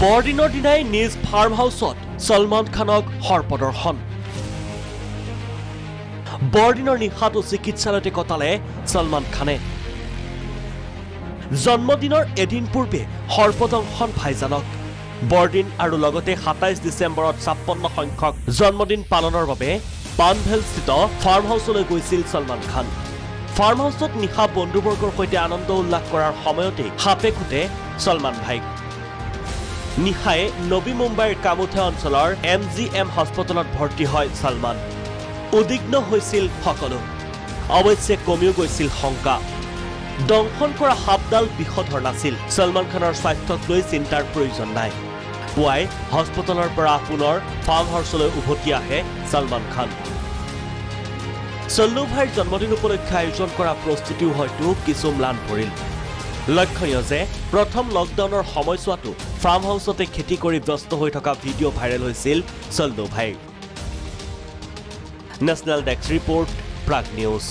বৰদিনৰ দিনাই নিজ ফাৰ্ম হাউচত সলমান খানক সৰ্পদৰ্শন বৰদিনৰ নিশাটো চিকিৎসালয়তে কটালে সলমান খানে জন্মদিনৰ এদিন পূৰ্বে সৰ্পদংশন ভাইজানক বৰদিন আৰু লগতে ২৭ ডিচেম্বৰত ৫৬ সংখ্যক জন্মদিন পালনৰ বাবে পানভেলস্থিত ফাৰ্ম হাউচলৈ গৈছিল সলমান খান ফাৰ্ম হাউচত নিশা বন্ধুবৰ্গৰ সৈতে আনন্দ উল্লাস কৰাৰ সময়তে হাপে খুটে সলমান ভাইক নিশায়ে নবী মুম্বাইৰ কামুথা অঞ্চলৰ MGM হস্পিটেলত ভৰ্তি হয় সলমান উদ্বিগ্ন হৈছিল সকলো অৱশ্যে কমিও গৈছিল শংকা দংশন কৰা হাপডাল বিষধৰ নাছিল সলমান খানৰ স্বাস্থ্যক লৈ চিন্তাৰ প্ৰয়োজন নাই পুৱাই হস্পিটেলৰ পৰা পুনৰ ফাৰ্ম হাউচলৈ উভতি আহে সলমান খান সল্লু ভাইৰ জন্মদিন উপলক্ষে আয়োজন কৰা প্ৰস্তুতিও হয়তো কিছু ম্লান পৰিল লক্ষণীয় যে প্ৰথম লকডাউনৰ সময়ছোৱাটো ফাৰ্ম হাউচতে খেতি কৰি ব্যস্ত হৈ থকা ভিডিঅ' ভাইৰেল হৈছিল সল্লু ভাইৰ national desk report Prag news